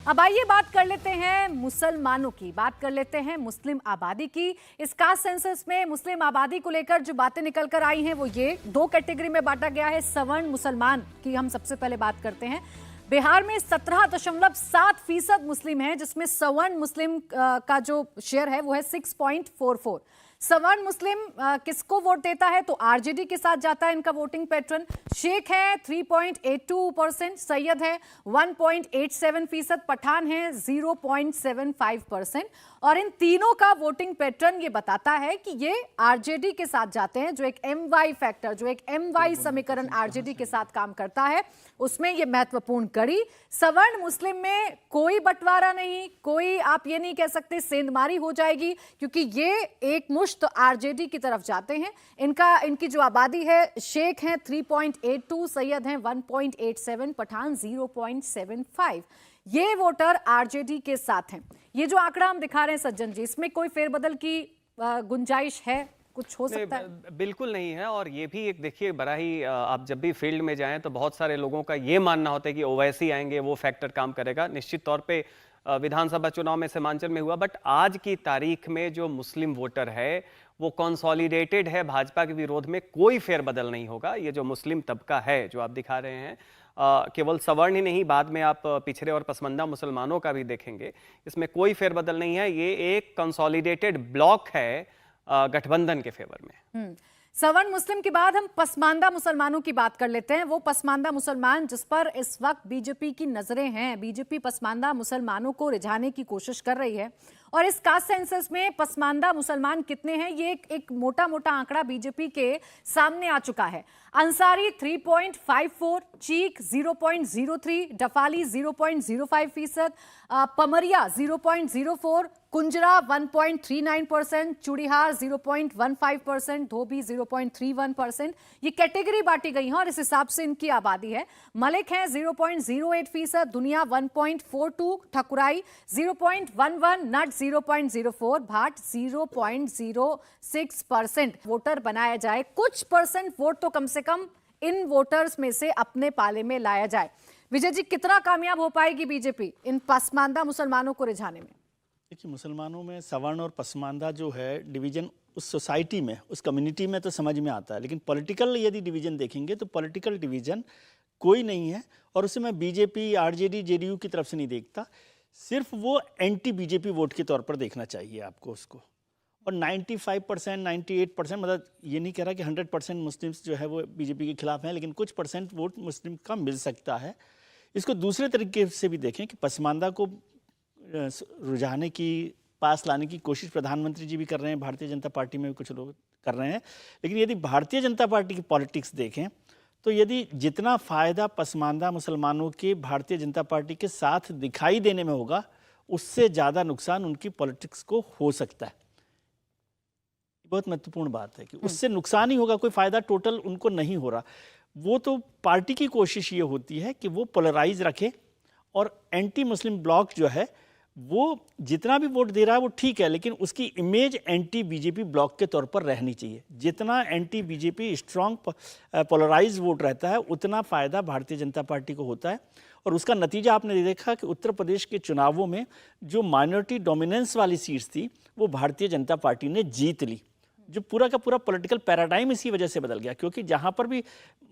अब आइए बात कर लेते हैं मुसलमानों की, बात कर लेते हैं मुस्लिम आबादी की। इस कास्ट सेंसस में मुस्लिम आबादी को लेकर जो बातें निकल कर आई हैं वो ये दो कैटेगरी में बांटा गया है। सवर्ण मुसलमान की हम सबसे पहले बात करते हैं। बिहार में 17.7% मुस्लिम हैं, जिसमें सवर्ण मुस्लिम का जो शेयर है वो है 6.44। सवर्ण मुस्लिम किसको वोट देता है तो आरजेडी के साथ जाता है इनका वोटिंग पैटर्न। शेख है 3.82%, सैयद है 1.87%, पठान है 0.75%। और इन तीनों का वोटिंग पैटर्न ये बताता है कि ये आरजेडी के साथ जाते हैं। जो एक एमवाई फैक्टर, जो एक एमवाई समीकरण आरजेडी के साथ काम करता है, उसमें ये महत्वपूर्ण कड़ी। सवर्ण मुस्लिम में कोई बंटवारा नहीं, कोई आप ये नहीं कह सकते सेंधमारी हो जाएगी, क्योंकि ये एक मुश्त आरजेडी की तरफ जाते हैं। इनकी जो आबादी है, शेख हैं 3.82, सैयद हैं 1.87, पठान 0.75। ये वोटर आरजेडी के साथ हैं। ये जो आंकड़ा हम दिखा रहे हैं सज्जन जी, इसमें कोई फेरबदल की गुंजाइश है? कुछ हो सकता है? बिल्कुल नहीं है। और ये भी एक देखिए बड़ा ही आप जब भी फील्ड में जाएं तो बहुत सारे लोगों का ये मानना होता है कि ओवैसी आएंगे वो फैक्टर काम करेगा। निश्चित तौर पे विधानसभा चुनाव में सीमांचल में हुआ, बट आज की तारीख में जो मुस्लिम वोटर है वो कंसोलिडेटेड है। भाजपा के विरोध में कोई फेरबदल नहीं होगा। ये जो मुस्लिम तबका है जो आप दिखा रहे हैं, केवल सवर्ण ही नहीं, बाद में आप पिछड़े और पसमानदा मुसलमानों का भी देखेंगे, इसमें कोई फेरबदल नहीं है। ये एक कंसोलिडेटेड ब्लॉक है गठबंधन के फेवर में। सवर्ण मुस्लिम के बाद हम पसमानदा मुसलमानों की बात कर लेते हैं। वो पसमानदा मुसलमान जिस पर इस वक्त बीजेपी की नजरें हैं। बीजेपी पसमानदा मुसलमानों को रिझाने की कोशिश कर रही है। और इस कास्ट सेंसस में पसमानदा मुसलमान कितने हैं, ये एक मोटा मोटा आंकड़ा बीजेपी के सामने आ चुका है। अंसारी 3.54, चीक 0.03, डफाली 0.05%, पमरिया 0.04, कुंजरा 1.39%, चूड़ीहार 0.15%, धोबी 0.31%। ये कैटेगरी बांटी गई है और इस हिसाब से इनकी आबादी है। मलिक हैं 0.08%, दुनिया 1.42, ठकुराई 0.11, नट 0.04, भाट 0.06% वोटर बनाया जाए। कुछ परसेंट वोट तो कम से कम इन वोटर्स में से अपने पाले में लाया जाए। विजय जी, कितना कामयाब हो पाएगी बीजेपी इन पसमानदा मुसलमानों को रिझाने में? देखिए, मुसलमानों में सवर्ण और पसमानदा जो है डिवीजन उस सोसाइटी में, उस कम्युनिटी में तो समझ में आता है, लेकिन पॉलिटिकल यदि डिवीजन देखेंगे तो पॉलिटिकल डिवीजन कोई नहीं है। और उसे मैं बीजेपी, आरजेडी, जेडीयू की तरफ से नहीं देखता। सिर्फ वो एंटी बीजेपी वोट के तौर पर देखना चाहिए आपको उसको। और 95%, 98%, मतलब ये नहीं कह रहा कि 100% मुस्लिम्स जो है वो बीजेपी के खिलाफ हैं, लेकिन कुछ परसेंट वोट मुस्लिम का मिल सकता है। इसको दूसरे तरीके से भी देखें कि पसमानदा को रुझाने की, पास लाने की कोशिश प्रधानमंत्री जी भी कर रहे हैं, भारतीय जनता पार्टी में भी कुछ लोग कर रहे हैं। लेकिन यदि भारतीय जनता पार्टी की पॉलिटिक्स देखें तो यदि जितना फ़ायदा पसमानदा मुसलमानों के भारतीय जनता पार्टी के साथ दिखाई देने में होगा, उससे ज़्यादा नुकसान उनकी पॉलिटिक्स को हो सकता है। बहुत महत्वपूर्ण बात है कि उससे नुकसान ही होगा, कोई फ़ायदा टोटल उनको नहीं हो रहा। वो तो पार्टी की कोशिश ये होती है कि वो पोलराइज रखे और एंटी मुस्लिम ब्लॉक जो है वो जितना भी वोट दे रहा है वो ठीक है, लेकिन उसकी इमेज एंटी बीजेपी ब्लॉक के तौर पर रहनी चाहिए। जितना anti BJP strong polarise vote रहता है, उतना फ़ायदा भारतीय जनता पार्टी को होता है। और उसका नतीजा आपने देखा कि उत्तर प्रदेश के चुनावों में जो माइनॉरिटी डोमिनेंस वाली सीट्स थी वो भारतीय जनता पार्टी ने जीत ली। जो पूरा का पूरा पॉलिटिकल पैराडाइम इसी वजह से बदल गया, क्योंकि जहाँ पर भी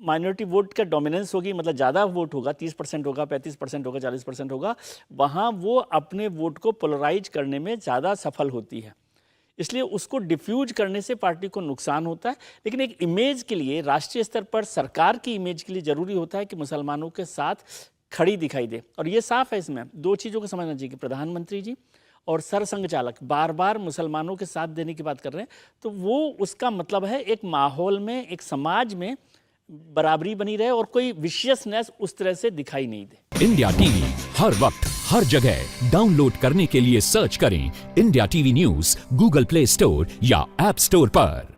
माइनॉरिटी वोट का डोमिनेंस होगी, मतलब ज़्यादा वोट होगा, 30% होगा, 35% होगा, 40% होगा, वहाँ वो अपने वोट को पोलराइज करने में ज़्यादा सफल होती है। इसलिए उसको डिफ्यूज करने से पार्टी को नुकसान होता है। लेकिन एक इमेज के लिए, राष्ट्रीय स्तर पर सरकार की इमेज के लिए ज़रूरी होता है कि मुसलमानों के साथ खड़ी दिखाई दे। और ये साफ है, इसमें दो चीज़ों को समझना चाहिए कि प्रधानमंत्री जी और सरसंघ चालक बार बार मुसलमानों के साथ देने की बात कर रहे हैं, तो वो उसका मतलब है एक माहौल में, एक समाज में बराबरी बनी रहे और कोई विशियसनेस उस तरह से दिखाई नहीं दे। इंडिया टीवी हर वक्त हर जगह डाउनलोड करने के लिए सर्च करें India TV news Google play store या ऐप स्टोर पर।